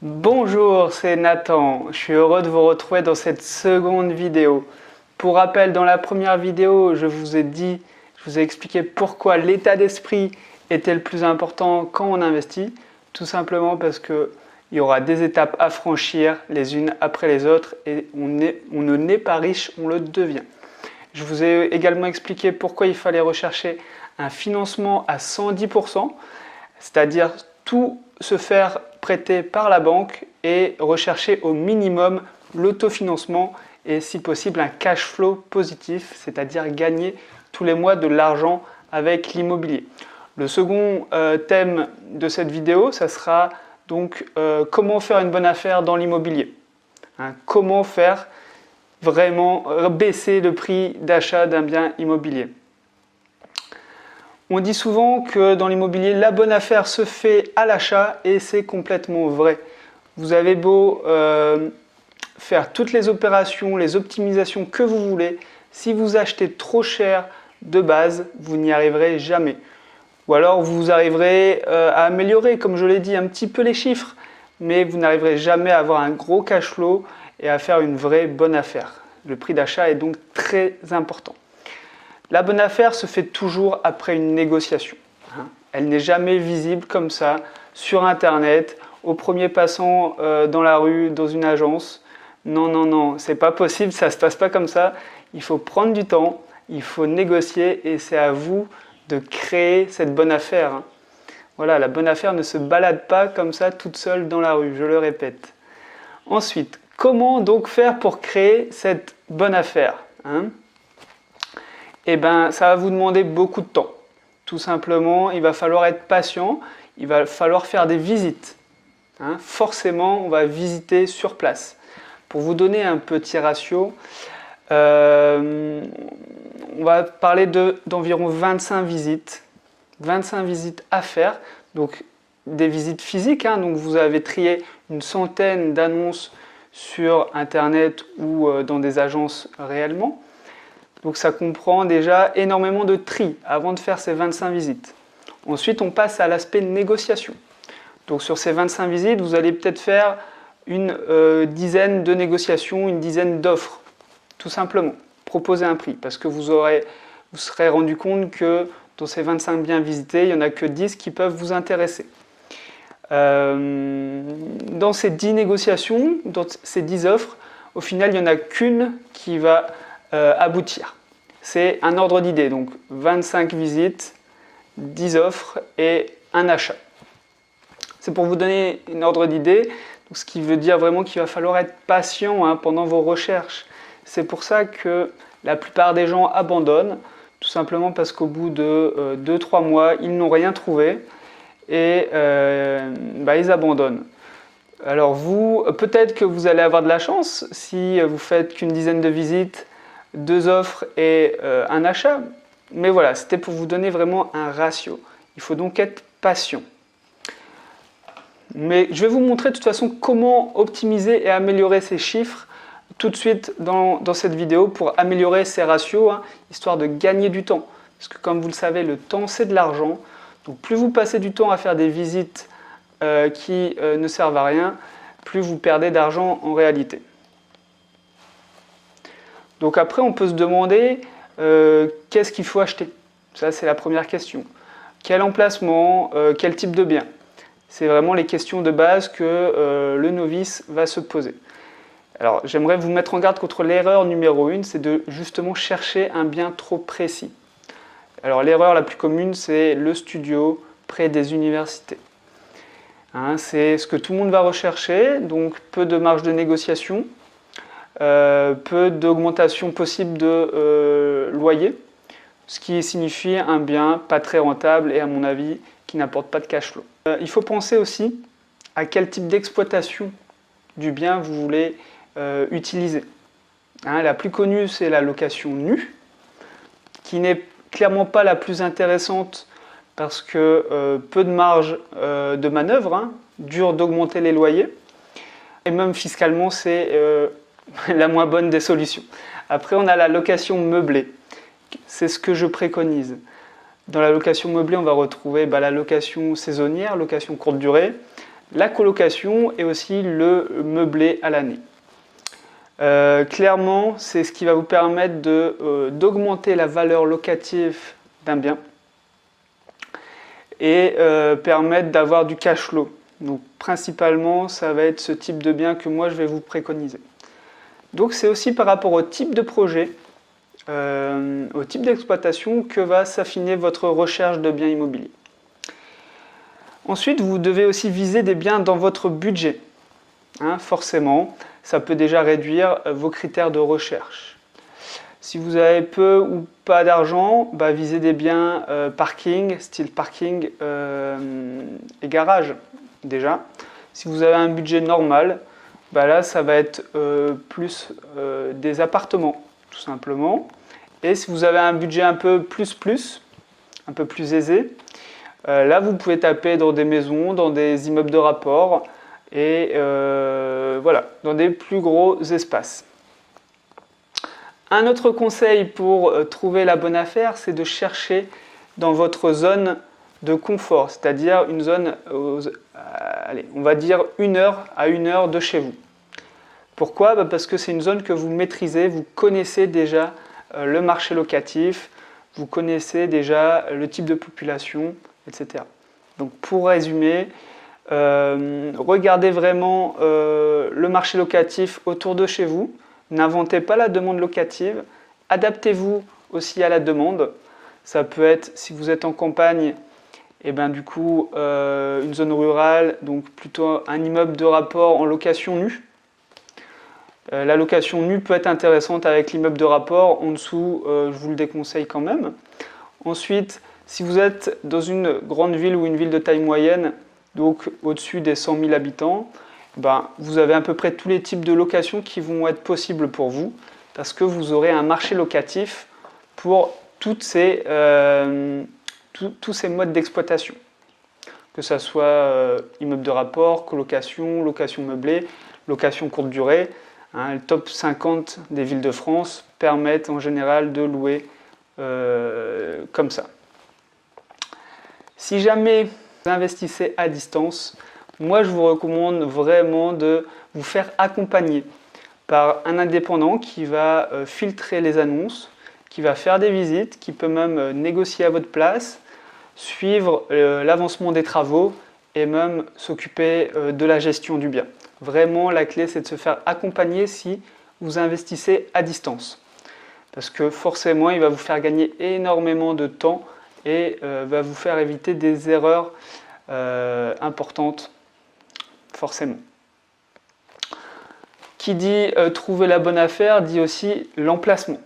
Bonjour, c'est Nathan. Je suis heureux de vous retrouver dans cette seconde vidéo. Pour rappel, dans la première vidéo, je vous ai expliqué pourquoi l'état d'esprit était le plus important quand on investit. Tout simplement parce qu'il y aura des étapes à franchir les unes après les autres et on ne naît pas riche, on le devient. Je vous ai également expliqué pourquoi il fallait rechercher un financement à 110%, c'est-à-dire tout se faire prêter par la banque et rechercher au minimum l'autofinancement et si possible un cash flow positif, c'est-à-dire gagner tous les mois de l'argent avec l'immobilier. Le second thème de cette vidéo, ça sera donc comment faire une bonne affaire dans l'immobilier. Comment faire vraiment baisser le prix d'achat d'un bien immobilier. On dit souvent que dans l'immobilier, la bonne affaire se fait à l'achat et c'est complètement vrai. Vous avez beau faire toutes les opérations, les optimisations que vous voulez, si vous achetez trop cher de base, vous n'y arriverez jamais. Ou alors vous arriverez à améliorer, comme je l'ai dit, un petit peu les chiffres, mais vous n'arriverez jamais à avoir un gros cash flow et à faire une vraie bonne affaire. Le prix d'achat est donc très important. La bonne affaire se fait toujours après une négociation. Elle n'est jamais visible comme ça sur Internet, au premier passant dans la rue, dans une agence. Non, non, non, c'est pas possible, ça se passe pas comme ça. Il faut prendre du temps, il faut négocier et c'est à vous de créer cette bonne affaire. Voilà, la bonne affaire ne se balade pas comme ça toute seule dans la rue, je le répète. Ensuite, comment donc faire pour créer cette bonne affaire Eh bien, ça va vous demander beaucoup de temps. Tout simplement, il va falloir être patient, il va falloir faire des visites. Forcément, on va visiter sur place. Pour vous donner un petit ratio, on va parler d'environ 25 visites. 25 visites à faire, donc des visites physiques. Donc vous avez trié une centaine d'annonces sur Internet ou dans des agences réellement. Donc ça comprend déjà énormément de tri avant de faire ces 25 visites. Ensuite, on passe à l'aspect négociation. Donc sur ces 25 visites, vous allez peut-être faire une dizaine de négociations, une dizaine d'offres, tout simplement. Proposer un prix, parce que vous serez rendu compte que dans ces 25 biens visités, il n'y en a que 10 qui peuvent vous intéresser. Dans ces 10 négociations, dans ces 10 offres, au final, il n'y en a qu'une qui va aboutir. C'est un ordre d'idée, donc 25 visites, 10 offres et un achat. C'est pour vous donner un ordre d'idée, ce qui veut dire vraiment qu'il va falloir être patient pendant vos recherches. C'est pour ça que la plupart des gens abandonnent, tout simplement parce qu'au bout de 2-3 mois, ils n'ont rien trouvé et ils abandonnent. Alors vous, peut-être que vous allez avoir de la chance si vous faites qu'une dizaine de visites, 2 offres et un achat. Mais voilà, c'était pour vous donner vraiment un ratio. Il faut donc être patient. Mais je vais vous montrer de toute façon comment optimiser et améliorer ces chiffres tout de suite dans cette vidéo pour améliorer ces ratios, histoire de gagner du temps. Parce que comme vous le savez, le temps c'est de l'argent. Donc plus vous passez du temps à faire des visites qui ne servent à rien, plus vous perdez d'argent en réalité. Donc après, on peut se demander qu'est-ce qu'il faut acheter. Ça, c'est la première question. Quel emplacement, quel type de bien? C'est vraiment les questions de base que le novice va se poser. Alors, j'aimerais vous mettre en garde contre l'erreur numéro 1, c'est de justement chercher un bien trop précis. Alors, l'erreur la plus commune, c'est le studio près des universités. C'est ce que tout le monde va rechercher, donc peu de marge de négociation, peu d'augmentation possible de loyer, ce qui signifie un bien pas très rentable et à mon avis qui n'apporte pas de cash flow. Il faut penser aussi à quel type d'exploitation du bien vous voulez utiliser. La plus connue, c'est la location nue, qui n'est clairement pas la plus intéressante parce que peu de marge de manœuvre, dur d'augmenter les loyers, et même fiscalement, c'est la moins bonne des solutions. Après, on a la location meublée. C'est ce que je préconise. Dans la location meublée, on va retrouver la location saisonnière, location courte durée, la colocation et aussi le meublé à l'année. Clairement, c'est ce qui va vous permettre d'augmenter la valeur locative d'un bien et permettre d'avoir du cash flow. Donc principalement, ça va être ce type de bien que moi je vais vous préconiser. Donc c'est aussi par rapport au type de projet, au type d'exploitation que va s'affiner votre recherche de biens immobiliers. Ensuite, vous devez aussi viser des biens dans votre budget. Forcément, ça peut déjà réduire vos critères de recherche. Si vous avez peu ou pas d'argent, visez des biens parking, style parking et garage déjà. Si vous avez un budget normal, là ça va être plus des appartements tout simplement. Et si vous avez un budget un peu plus aisé, là vous pouvez taper dans des maisons, dans des immeubles de rapport et voilà, dans des plus gros espaces. Un autre conseil pour trouver la bonne affaire, c'est de chercher dans votre zone de confort, c'est-à-dire une zone, allez, on va dire 1 heure à 1 heure de chez vous. Pourquoi ? Parce que c'est une zone que vous maîtrisez, vous connaissez déjà le marché locatif, vous connaissez déjà le type de population, etc. Donc pour résumer, regardez vraiment le marché locatif autour de chez vous. N'inventez pas la demande locative, adaptez-vous aussi à la demande. Ça peut être, si vous êtes en campagne, et du coup une zone rurale, donc plutôt un immeuble de rapport en location nue. La location nue peut être intéressante avec l'immeuble de rapport, en dessous je vous le déconseille quand même. Ensuite, si vous êtes dans une grande ville ou une ville de taille moyenne, donc au-dessus des 100 000 habitants, vous avez à peu près tous les types de locations qui vont être possibles pour vous, parce que vous aurez un marché locatif pour tous ces modes d'exploitation. Que ce soit immeuble de rapport, colocation, location meublée, location courte durée. Le top 50 des villes de France permettent en général de louer comme ça. Si jamais vous investissez à distance, moi je vous recommande vraiment de vous faire accompagner par un indépendant qui va filtrer les annonces, qui va faire des visites, qui peut même négocier à votre place, suivre l'avancement des travaux et même s'occuper de la gestion du bien. Vraiment, la clé, c'est de se faire accompagner si vous investissez à distance. Parce que forcément, il va vous faire gagner énormément de temps et va vous faire éviter des erreurs importantes, forcément. Qui dit trouver la bonne affaire, dit aussi l'emplacement.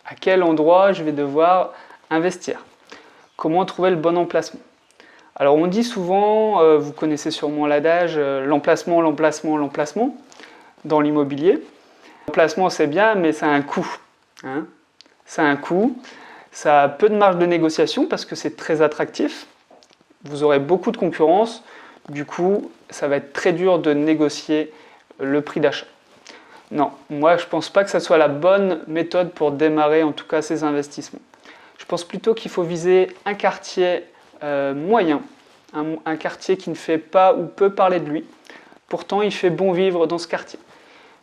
À quel endroit je vais devoir investir? Comment trouver le bon emplacement? Alors on dit souvent, vous connaissez sûrement l'adage, l'emplacement, l'emplacement, l'emplacement dans l'immobilier. L'emplacement c'est bien, mais ça a un coût. Ça a un coût, ça a peu de marge de négociation parce que c'est très attractif. Vous aurez beaucoup de concurrence, du coup ça va être très dur de négocier le prix d'achat. Non, moi je ne pense pas que ça soit la bonne méthode pour démarrer en tout cas ces investissements. Je pense plutôt qu'il faut viser un quartier moyen, un quartier qui ne fait pas ou peu parler de lui. Pourtant, il fait bon vivre dans ce quartier.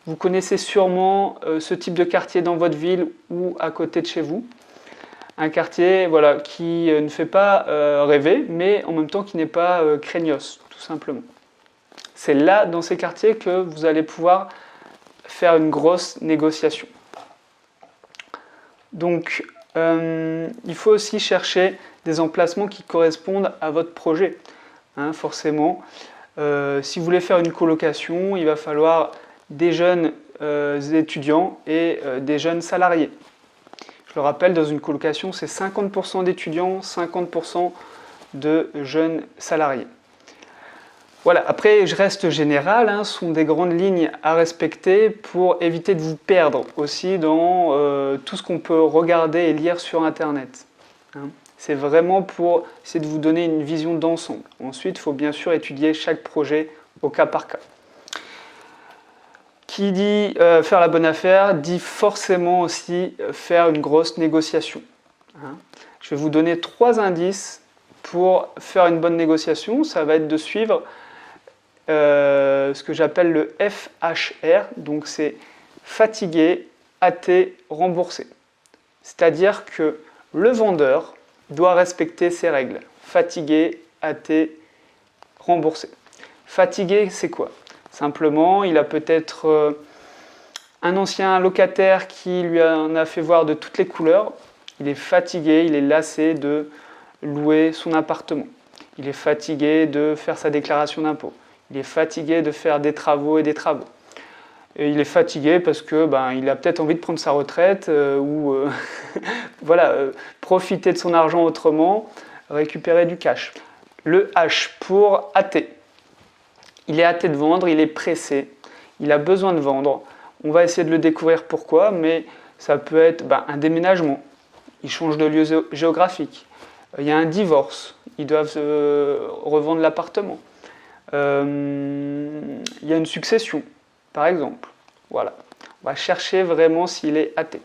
Vous connaissez sûrement ce type de quartier dans votre ville ou à côté de chez vous. Un quartier qui ne fait pas rêver, mais en même temps qui n'est pas craignos, tout simplement. C'est là, dans ces quartiers, que vous allez pouvoir faire une grosse négociation. Donc, il faut aussi chercher des emplacements qui correspondent à votre projet. Forcément, si vous voulez faire une colocation, il va falloir des jeunes étudiants et des jeunes salariés. Je le rappelle, dans une colocation, c'est 50% d'étudiants, 50% de jeunes salariés. Voilà, après, je reste général, ce sont des grandes lignes à respecter pour éviter de vous perdre aussi dans tout ce qu'on peut regarder et lire sur Internet. C'est vraiment pour essayer de vous donner une vision d'ensemble. Ensuite, il faut bien sûr étudier chaque projet au cas par cas. Qui dit faire la bonne affaire, dit forcément aussi faire une grosse négociation. Je vais vous donner 3 indices pour faire une bonne négociation. Ça va être de suivre ce que j'appelle le FHR, donc c'est fatigué, hâté, remboursé. C'est-à-dire que le vendeur doit respecter ces règles. Fatigué, hâté, remboursé. Fatigué, c'est quoi? Simplement, il a peut-être un ancien locataire qui lui en a fait voir de toutes les couleurs. Il est fatigué, il est lassé de louer son appartement. Il est fatigué de faire sa déclaration d'impôt. Il est fatigué de faire des travaux et des travaux. Et il est fatigué parce que il a peut-être envie de prendre sa retraite ou voilà, profiter de son argent autrement, récupérer du cash. Le H pour hâter. Il est hâté de vendre, il est pressé, il a besoin de vendre. On va essayer de le découvrir pourquoi, mais ça peut être un déménagement. Il change de lieu géographique. Il y a un divorce. Ils doivent revendre l'appartement. Il y a une succession, par exemple. Voilà. On va chercher vraiment s'il est hâté.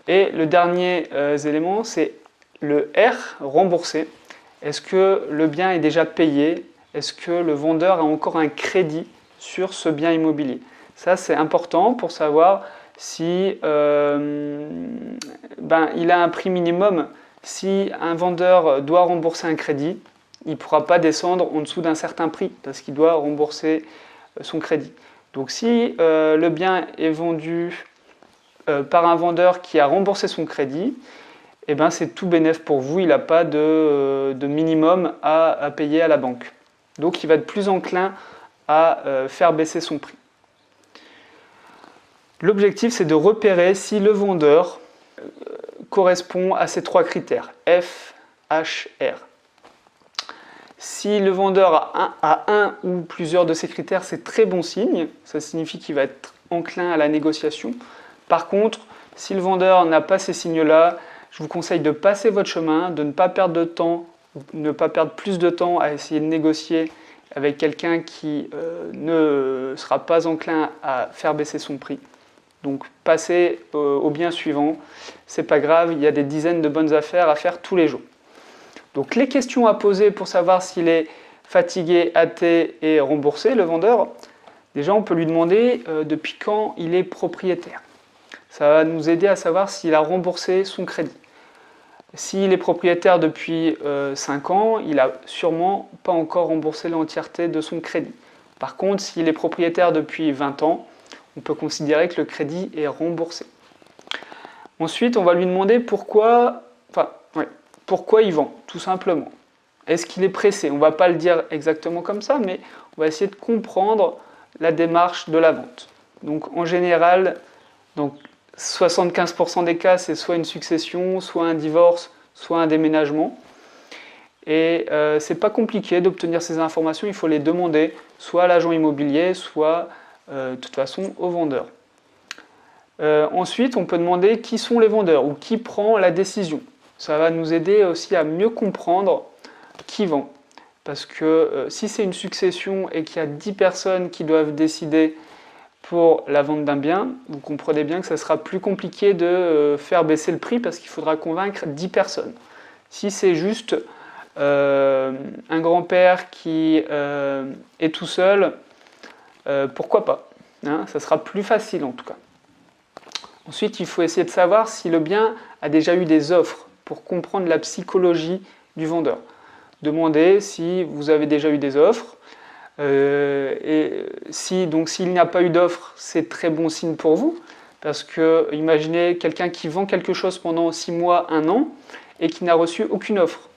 Et le dernier élément, c'est le R, remboursé. Est-ce que le bien est déjà payé? Est-ce que le vendeur a encore un crédit sur ce bien immobilier? Ça, c'est important pour savoir si il a un prix minimum. Si un vendeur doit rembourser un crédit, il ne pourra pas descendre en dessous d'un certain prix parce qu'il doit rembourser son crédit. Donc si le bien est vendu par un vendeur qui a remboursé son crédit, c'est tout bénef pour vous, il n'a pas de minimum à payer à la banque. Donc il va être plus enclin à faire baisser son prix. L'objectif, c'est de repérer si le vendeur correspond à ces trois critères, F, H, R. Si le vendeur a un ou plusieurs de ces critères, c'est très bon signe. Ça signifie qu'il va être enclin à la négociation. Par contre, si le vendeur n'a pas ces signes-là, je vous conseille de passer votre chemin, de ne pas perdre de temps, ne pas perdre plus de temps à essayer de négocier avec quelqu'un qui ne sera pas enclin à faire baisser son prix. Donc passez au bien suivant, c'est pas grave, il y a des dizaines de bonnes affaires à faire tous les jours. Donc les questions à poser pour savoir s'il est fatigué, hâté et remboursé, le vendeur, déjà on peut lui demander depuis quand il est propriétaire. Ça va nous aider à savoir s'il a remboursé son crédit. S'il est propriétaire depuis 5 ans, il n'a sûrement pas encore remboursé l'entièreté de son crédit. Par contre, s'il est propriétaire depuis 20 ans, on peut considérer que le crédit est remboursé. Ensuite, on va lui demander pourquoi il vend, tout simplement. Est-ce qu'il est pressé? On ne va pas le dire exactement comme ça, mais on va essayer de comprendre la démarche de la vente. Donc en général, 75% des cas, c'est soit une succession, soit un divorce, soit un déménagement. Et c'est pas compliqué d'obtenir ces informations, il faut les demander soit à l'agent immobilier, soit de toute façon au vendeur. Ensuite, on peut demander qui sont les vendeurs ou qui prend la décision. Ça va nous aider aussi à mieux comprendre qui vend. Parce que si c'est une succession et qu'il y a 10 personnes qui doivent décider pour la vente d'un bien, vous comprenez bien que ça sera plus compliqué de faire baisser le prix parce qu'il faudra convaincre 10 personnes. Si c'est juste un grand-père qui est tout seul, pourquoi pas, hein, ça sera plus facile en tout cas. Ensuite, il faut essayer de savoir si le bien a déjà eu des offres pour comprendre la psychologie du vendeur. Demandez si vous avez déjà eu des offres. Et s'il n'y a pas eu d'offre, c'est très bon signe pour vous. Parce que imaginez quelqu'un qui vend quelque chose pendant 6 mois, 1 an, et qui n'a reçu aucune offre.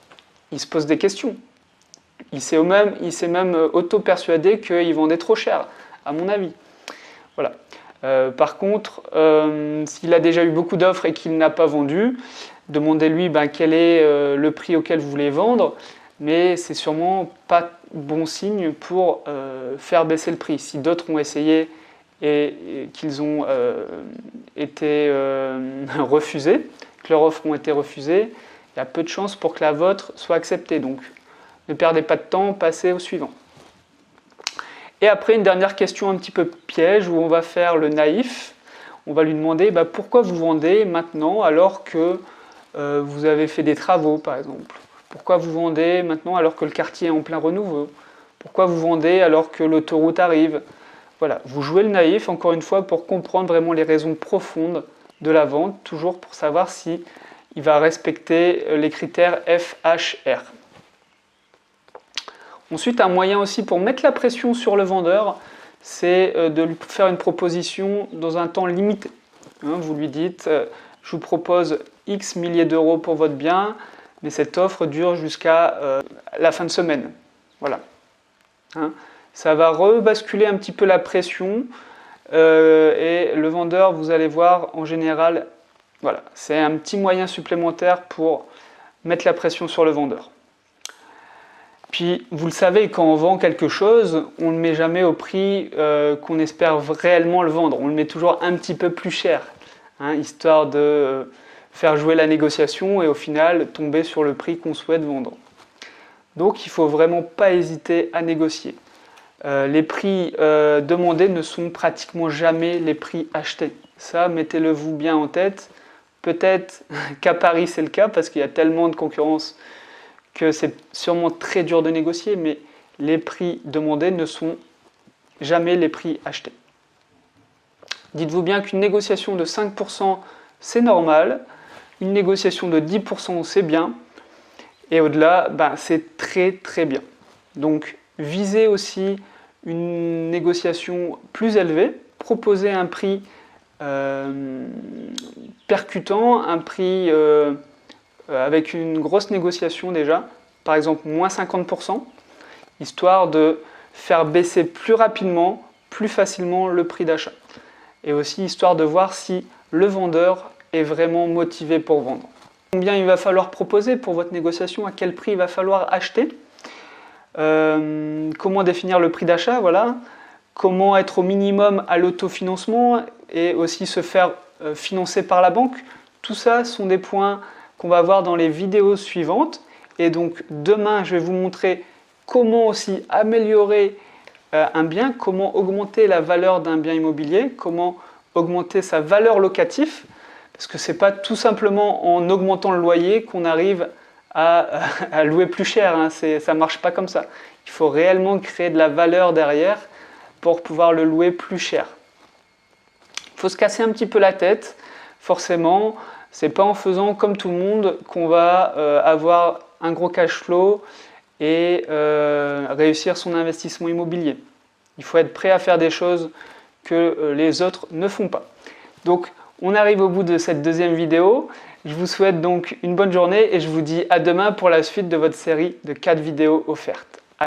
Il se pose des questions. Il s'est même auto-persuadé qu'il vendait trop cher, à mon avis. Voilà. Par contre, s'il a déjà eu beaucoup d'offres et qu'il n'a pas vendu, demandez-lui quel est le prix auquel vous voulez vendre, mais c'est sûrement pas bon signe pour faire baisser le prix. Si d'autres ont essayé et qu'ils ont été refusés, que leurs offres ont été refusées, il y a peu de chances pour que la vôtre soit acceptée. Donc ne perdez pas de temps, passez au suivant. Et après, une dernière question un petit peu piège où on va faire le naïf. On va lui demander pourquoi vous vendez maintenant alors que vous avez fait des travaux, par exemple. Pourquoi vous vendez maintenant alors que le quartier est en plein renouveau? Pourquoi vous vendez alors que l'autoroute arrive? Voilà, vous jouez le naïf, encore une fois, pour comprendre vraiment les raisons profondes de la vente, toujours pour savoir si il va respecter les critères FHR. Ensuite, un moyen aussi pour mettre la pression sur le vendeur, c'est de lui faire une proposition dans un temps limité. Vous lui dites, je vous propose X milliers d'euros pour votre bien, mais cette offre dure jusqu'à la fin de semaine. Voilà. Ça va rebasculer un petit peu la pression et le vendeur, vous allez voir, en général, voilà, c'est un petit moyen supplémentaire pour mettre la pression sur le vendeur. Puis, vous le savez, quand on vend quelque chose, on ne le met jamais au prix qu'on espère réellement le vendre. On le met toujours un petit peu plus cher, histoire de faire jouer la négociation et au final tomber sur le prix qu'on souhaite vendre. Donc, il ne faut vraiment pas hésiter à négocier. Les prix demandés ne sont pratiquement jamais les prix achetés. Ça, mettez-le vous bien en tête. Peut-être qu'à Paris, c'est le cas parce qu'il y a tellement de concurrence que c'est sûrement très dur de négocier, mais les prix demandés ne sont jamais les prix achetés. Dites-vous bien qu'une négociation de 5%, c'est normal. Une négociation de 10%, c'est bien. Et au-delà, c'est très très bien. Donc, visez aussi une négociation plus élevée. Proposez un prix percutant, un prix avec une grosse négociation déjà, par exemple moins 50%, histoire de faire baisser plus rapidement, plus facilement le prix d'achat. Et aussi histoire de voir si le vendeur est vraiment motivé pour vendre. Combien il va falloir proposer pour votre négociation, à quel prix il va falloir acheter, comment définir le prix d'achat, voilà. Comment être au minimum à l'autofinancement et aussi se faire financer par la banque. Tout ça sont des points qu'on va voir dans les vidéos suivantes. Et donc demain, je vais vous montrer comment aussi améliorer un bien, comment augmenter la valeur d'un bien immobilier, comment augmenter sa valeur locative, parce que ce n'est pas tout simplement en augmentant le loyer qu'on arrive à louer plus cher, ça ne marche pas comme ça. Il faut réellement créer de la valeur derrière pour pouvoir le louer plus cher. Il faut se casser un petit peu la tête, forcément. Ce n'est pas en faisant comme tout le monde qu'on va avoir un gros cash flow et réussir son investissement immobilier. Il faut être prêt à faire des choses que les autres ne font pas. Donc, on arrive au bout de cette deuxième vidéo. Je vous souhaite donc une bonne journée et je vous dis à demain pour la suite de votre série de 4 vidéos offertes.